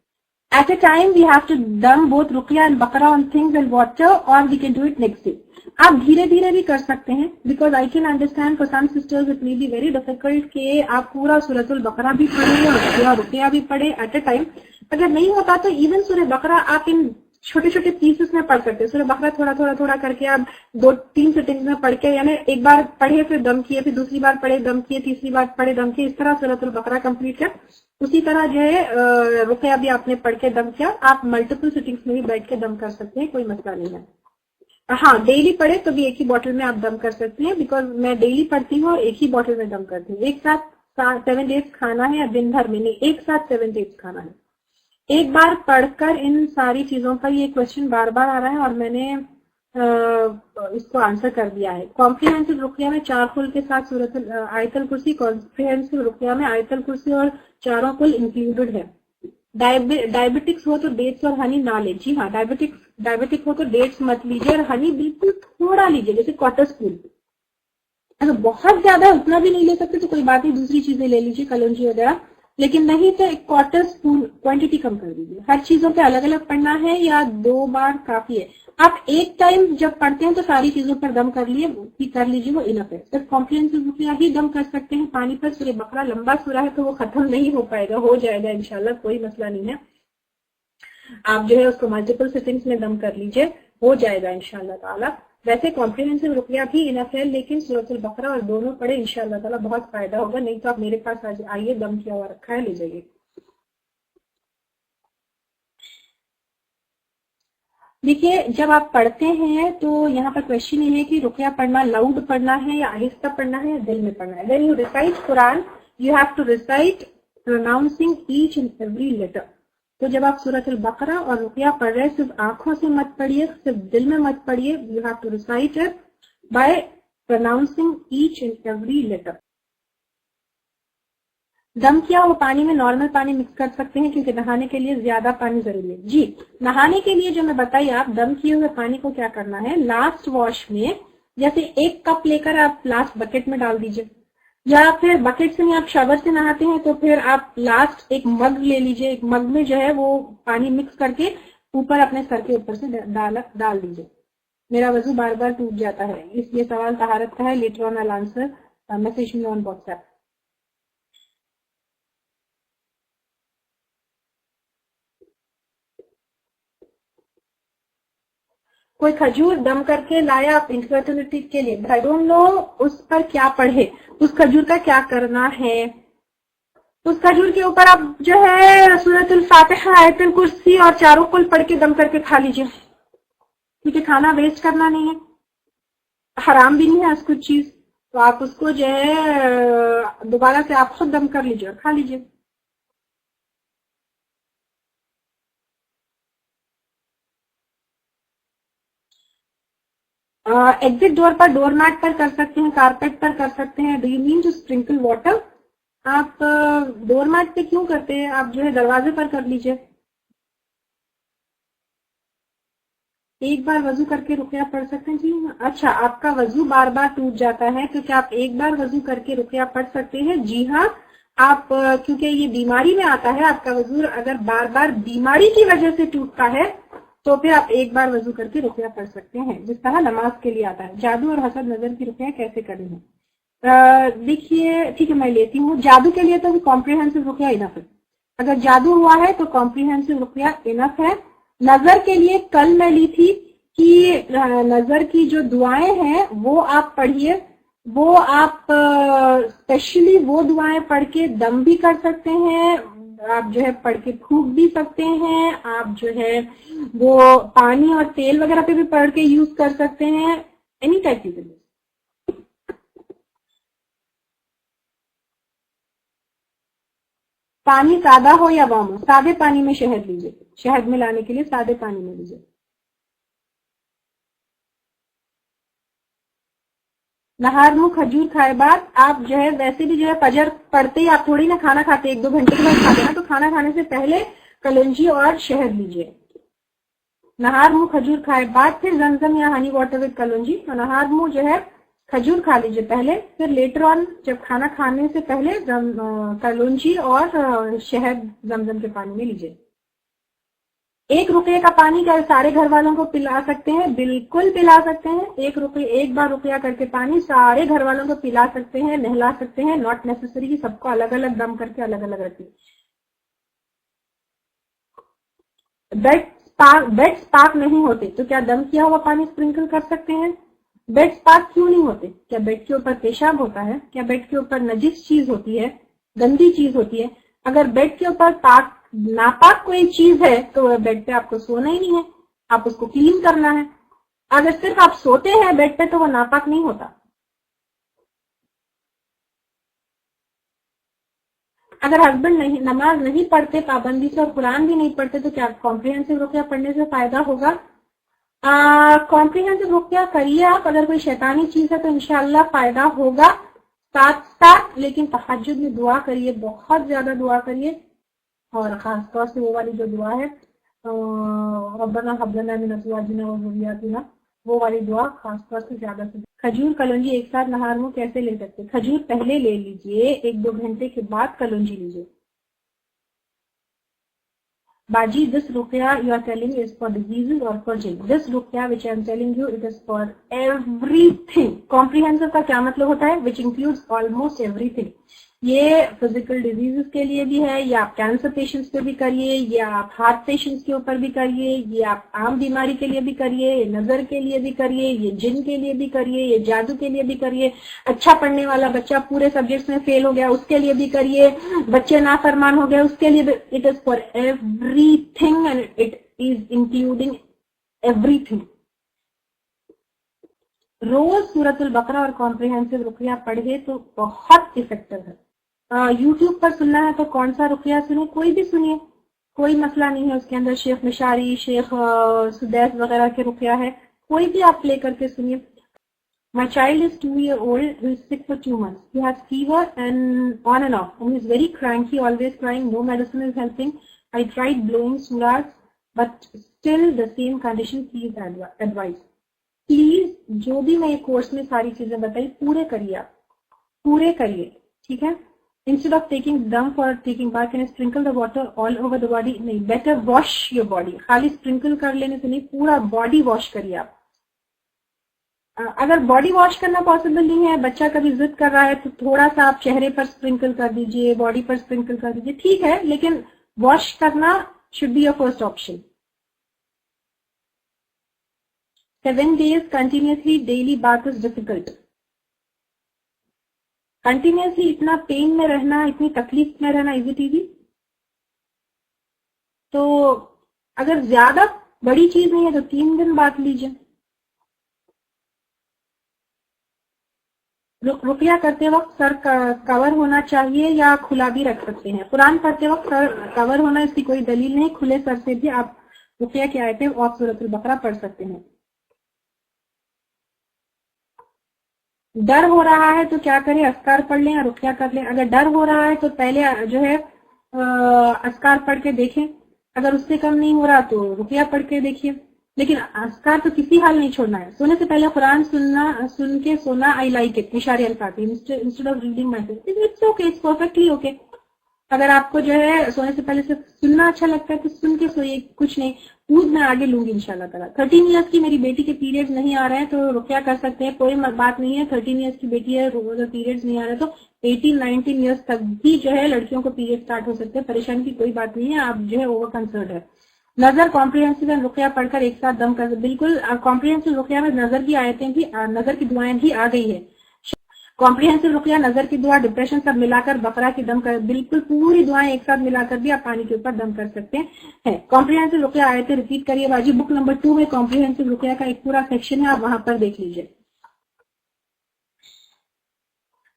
At a time we have to dum both रुकिया and बकरा on things and water, or we can do it next day. आप धीरे धीरे भी कर सकते हैं, because I can understand for some sisters it may be very difficult कि आप पूरा सूरतुल बकरा भी पढ़े और पूरा रुकिया भी पढ़े at a time. अगर नहीं होता तो इवन सूरह बकरा आप इन छोटे छोटे पीसेस में पढ़ सकते हैं. सूरह बकरा थोड़ा थोड़ा थोड़ा करके आप 2-3 सिटिंग्स में पढ़ के, यानी एक बार पढ़े फिर दम किए, फिर दूसरी बार पढ़े दम किए, तीसरी बार पढ़े दम किए, इस तरह सूरतुल बकरा कंप्लीट किया. उसी तरह जो है रुकिया भी आपने पढ़ के दम किया. आप मल्टीपल सिटिंग्स में भी बैठ के दम कर सकते हैं, कोई मसला नहीं है. हाँ, डेली पढ़े तो भी एक ही बॉटल में आप दम कर सकते हैं, बिकॉज मैं डेली पढ़ती हूँ और एक ही बॉटल में दम करती हूँ. एक साथ 7 डेज खाना है या दिन भर में नहीं, एक साथ 7 डेज खाना है. एक बार पढ़कर इन सारी चीजों पर ये क्वेश्चन बार बार आ रहा है और मैंने इसको आंसर कर दिया है. कॉम्प्रिहेंसिव रुकिया में 4 कुल के साथ सूरत आयतल कुर्सी, कॉम्प्रिहेंसिव रुकिया में आयतल कुर्सी और चारों कुल इंक्लूडेड है. डायबिटिक्स हो तो डेट्स और हनी ना ले. जी हाँ, डायबिटिक हो तो डेट्स मत लीजिए और हनी बिल्कुल थोड़ा लीजिए, जैसे क्वार्टर स्पून. अगर बहुत ज्यादा उतना भी नहीं ले सकते तो कोई बात नहीं, दूसरी चीजें ले लीजिए, कलौंजी वगैरह. लेकिन नहीं तो एक क्वार्टर स्पून, क्वांटिटी कम कर दीजिए. हर चीजों पे अलग अलग पढ़ना है या 2 बार काफी है. आप एक टाइम जब पढ़ते हैं तो सारी चीजों पर दम कर लीजिए, वो इनफ है. सिर्फ कॉम्प्रिहेंसिव रुकिया ही दम कर सकते हैं पानी पर. सूरह बकरा लंबा सूरा है तो वो खत्म नहीं हो पाएगा, हो जाएगा इंशाल्लाह, कोई मसला नहीं है. आप जो है उसको मल्टीपल सिटिंग्स में दम कर लीजिए, हो जाएगा इंशाल्लाह ताला. वैसे कॉम्प्रिहेंसिव रुकिया भी इनफ है, लेकिन सूरतुल बकरा और दोनों पढ़े इंशाल्लाह ताला बहुत फायदा होगा. नहीं तो आप मेरे पास आइए, दम किया हुआ रखा है, ले जाइए. देखिए, जब आप पढ़ते हैं तो यहाँ पर क्वेश्चन ये है कि रुकिया पढ़ना लाउड पढ़ना है या आहिस्ता पढ़ना है या दिल में पढ़ना है. When you recite Quran you have to recite pronouncing each and every letter. तो जब आप सूरतुल बकरा और रुकिया पढ़ रहे हैं, सिर्फ आंखों से मत पढ़िए, सिर्फ दिल में मत पढ़िए. You have to recite it by pronouncing each and every letter. दम किया हुआ पानी में नॉर्मल पानी मिक्स कर सकते हैं, क्योंकि नहाने के लिए ज्यादा पानी जरूरी है. जी, नहाने के लिए जो मैं बताई, आप दम किए हुए पानी को क्या करना है, लास्ट वॉश में जैसे 1 कप लेकर आप लास्ट बकेट में डाल दीजिए, या फिर बकेट से नहीं आप शावर से नहाते हैं तो फिर आप लास्ट एक मग ले लीजिए. एक मग में जो है वो पानी मिक्स करके ऊपर अपने सर के ऊपर से डाल दीजिए. मेरा वजू बार बार टूट जाता है, इसलिए सवाल तहारत का है. Later on I will answer, message me on WhatsApp. कोई खजूर दम करके लाया इनफर्टिलिटी के लिए, आई डोंट नो उस पर क्या पढ़े, उस खजूर का क्या करना है. उस खजूर के ऊपर आप जो है सूरतुल फातिहा, आयतुल कुर्सी और चारों कुल पढ़ के दम करके खा लीजिए, क्योंकि खाना वेस्ट करना नहीं है, हराम भी नहीं है कुछ चीज. तो आप उसको जो है दोबारा से आप खुद दम कर लीजिए और खा लीजिए. एग्जिट डोर पर, डोरमैट पर कर सकते हैं, कारपेट पर कर सकते हैं. Do you mean to sprinkle water? आप डोरमैट पे क्यों करते हैं, आप जो है दरवाजे पर कर लीजिए. एक बार वजू करके रुकिया पढ़ सकते हैं. जी अच्छा, आपका वजू बार बार टूट जाता है तो क्या आप एक बार वजू करके रुकिया पढ़ सकते हैं? जी हाँ, आप क्योंकि ये बीमारी में आता है, आपका वजू अगर बार बार बीमारी की वजह से टूटता है तो फिर आप एक बार वजू करके रुकिया पढ़ सकते हैं, जिस तरह नमाज के लिए आता है. जादू और हसद नजर की रुकिया कैसे करनी है? देखिए, ठीक है, मैं लेती हूँ. जादू के लिए तो कॉम्प्रिहेंसिव रुकिया इनफ है. अगर जादू हुआ है तो कॉम्प्रिहेंसिव रुकिया इनफ है. नजर के लिए कल मैं ली थी कि नजर की जो दुआएं हैं वो आप पढ़िए. वो आप स्पेशली वो दुआएं पढ़ के दम भी कर सकते हैं, आप जो है पढ़ के फूंक भी सकते हैं, आप जो है वो पानी और तेल वगैरह पे भी पढ़ के यूज कर सकते हैं, एनी टाइप की. पानी सादा हो या वार्म हो, सादे पानी में शहद लीजिए. शहद मिलाने के लिए सादे पानी में लीजिए. नहार मुंह खजूर खाए बाद आप जो है वैसे भी जो है फजर पढ़ते ही आप थोड़ी ना खाना खाते, 1-2 घंटे के बाद खाते ना, तो खाना खाने से पहले कलौंजी और शहद लीजिए. नहार मुंह खजूर खाए बाद फिर जमजम या हनी वाटर विद कलौंजी. तो नहार मुंह जो है खजूर खा लीजिए पहले, फिर लेटर ऑन जब खाना खाने से पहले कलौंजी और शहद जमजम के पानी में लीजिए। 1 रुपये का पानी क्या सारे घर वालों को पिला सकते हैं? बिल्कुल पिला सकते हैं। 1 बार रुपया करके पानी सारे घर वालों को पिला सकते हैं, नहला सकते हैं। नॉट नेसेसरी कि सबको अलग अलग दम करके अलग अलग रखिए। बेड स्पार्क नहीं होते तो क्या दम किया हुआ पानी स्प्रिंकल कर सकते हैं? बेड स्पार्क क्यों नहीं होते? क्या बेड के ऊपर पेशाब होता है? क्या बेड के ऊपर नजिस चीज होती है, गंदी चीज होती है? अगर बेड के ऊपर नापाक कोई चीज है तो बेड पे आपको सोना ही नहीं है, आप उसको क्लीन करना है। अगर सिर्फ आप सोते हैं बेड पे तो वो नापाक नहीं होता। अगर हस्बैंड नहीं नमाज नहीं पढ़ते पाबंदी से और कुरान भी नहीं पढ़ते तो क्या कॉम्प्रिहेंसिव रुक़या पढ़ने से फायदा होगा? कॉम्प्रिहेंसिव रुक़या करिए आप, अगर कोई शैतानी चीज है तो इंशाअल्लाह फायदा होगा साथ साथ। लेकिन तहज्जुद में दुआ करिए, बहुत ज्यादा दुआ करिए, और खासतौर से वो वाली जो दुआ है रब्बना हब लना मिन अज़वाजिना व ज़ुर्रिय्यातिना, वो वाली दुआ खासतौर से ज्यादा से। खजूर कलौंजी एक साथ नहार में कैसे ले सकते? खजूर पहले ले लीजिए, 1-2 घंटे के बाद कलौंजी लीजिए। Baji, this ruqya you are telling is for diseases or for jinn? This ruqya which I am telling you, it is for everything. Comprehensive का क्या मतलब होता है? Which includes almost everything. ये फिजिकल डिजीजेस के लिए भी है, या आप कैंसर पेशेंट्स पे भी करिए, या आप हार्ट पेशेंट्स के ऊपर भी करिए, ये आप आम बीमारी के लिए भी करिए, ये नजर के लिए भी करिए, ये जिन के लिए भी करिए, ये जादू के लिए भी करिए, अच्छा पढ़ने वाला बच्चा पूरे सब्जेक्ट्स में फेल हो गया उसके लिए भी करिए, बच्चे नाफरमान हो गए उसके लिए भी। It is for everything and it is including everything. रोज सूरतुल बकरा और कॉम्प्रिहेंसिव रुक़या पढ़े तो बहुत इफेक्टिव है। यूट्यूब पर सुनना है तो कौन सा रुक़या सुने? कोई भी सुनिए, कोई मसला नहीं है उसके अंदर। शेख मिशारी, शेख सुदैस वगैरह के रुक़या है, कोई भी आप प्ले करके सुनिए। My child is 2 years old, who is sick for 2 months. He has fever and on and off, and he is very cranky, always crying. No medicine is helping. I tried blowing surahs, but still the same condition. Please advise. Please जो भी मैं course में सारी चीजें बताई पूरे करिए, आप पूरे करिए, ठीक है? Instead of taking them for taking bath can sprinkle the water all over the body? नहीं, बेटर वॉश योर बॉडी। खाली स्प्रिंकल कर लेने से नहीं, पूरा बॉडी वॉश करिए आप। अगर बॉडी वॉश करना पॉसिबल नहीं है, बच्चा कभी जिद कर रहा है तो थोड़ा सा आप चेहरे पर स्प्रिंकल कर दीजिए, बॉडी पर स्प्रिंकल कर दीजिए, ठीक है, लेकिन वॉश करना should be your first option. 7 days continuously daily bath is difficult. Continuously इतना पेन में रहना, इतनी तकलीफ में रहना, इज इट इजी? तो अगर ज्यादा बड़ी चीज नहीं है तो 3 दिन बात लीजिए। रुक़या करते वक्त सर कवर होना चाहिए या खुला भी रख सकते हैं? कुरान पढ़ते वक्त सर कवर होना इसकी कोई दलील नहीं, खुले सर से भी आप रुक़या की आयतें और सूरतुल बकरा पढ़ सकते हैं। डर हो रहा है तो क्या करें? अस्कार पढ़ लें या रुक़या कर लें? अगर डर हो रहा है तो पहले जो है अस्कार पढ़ के देखें, अगर उससे कम नहीं हो रहा तो रुक़या पढ़ के देखिए, लेकिन अस्कार तो किसी हाल नहीं छोड़ना है। सोने से पहले कुरान सुन के सोना, आई लाइक इट, मिशारी अल-फातिह, instead of reading myself, it's okay, it's perfectly okay. अगर आपको जो है सोने से पहले सिर्फ सुनना अच्छा लगता है तो सुन के सोइए, कुछ नहीं। दूध मैं आगे लूंगी इंशाल्लाह ताला। 13 इयर्स की मेरी बेटी के पीरियड्स नहीं आ रहे हैं तो रुक़या कर सकते हैं, कोई बात नहीं है। 13 इयर्स की बेटी है, रोज पीरियड्स नहीं आ रहे तो 18-19 इयर्स तक भी जो है लड़कियों को पीरियड स्टार्ट हो सकते हैं, परेशानी की कोई बात नहीं है। आप जो है ओवर कंसर्न है। नजर कॉम्प्रिहेंसिव एंड रुक़या पढ़कर एक साथ दम कर, बिल्कुल कॉम्प्रिहेंसिव रुक़या में नजर की आयतें भी, नजर की दुआएं भी आ गई है। कॉम्प्रिहेंसिव रुक़या, नजर की दुआ, डिप्रेशन सब मिलाकर बकरा की दम कर, बिल्कुल पूरी दुआएं एक साथ मिलाकर भी आप पानी के ऊपर दम कर सकते हैं। कॉम्प्रिहेंसिव रुक़या आयतें रिपीट करिए। बाजी बुक नंबर 2 में कॉम्प्रिहेंसिव रुक़या का एक पूरा सेक्शन है, आप वहां पर देख लीजिए।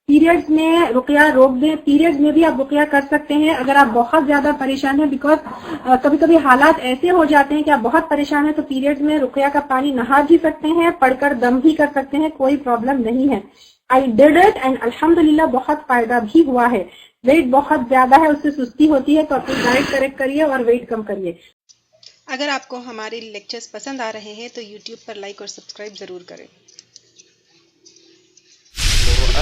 पीरियड्स में रुक़या रोक दें, पीरियड्स में भी आप रुक़या कर सकते हैं अगर आप बहुत ज्यादा परेशान हैं, बिकॉज कभी कभी हालात ऐसे हो जाते हैं कि आप बहुत परेशान हैं तो पीरियड्स में रुक़या का पानी नहा भी सकते हैं, पढ़कर दम भी कर सकते हैं, कोई प्रॉब्लम नहीं है। आई डिड इट एंड अल्हम्दुलिल्लाह बहुत फायदा भी हुआ है। वेट बहुत ज्यादा है, उससे सुस्ती होती है तो अपनी डाइट करेक्ट करिए और वेट कम करिए। अगर आपको हमारे लेक्चर्स पसंद आ रहे हैं तो YouTube पर लाइक और सब्सक्राइब जरूर करें।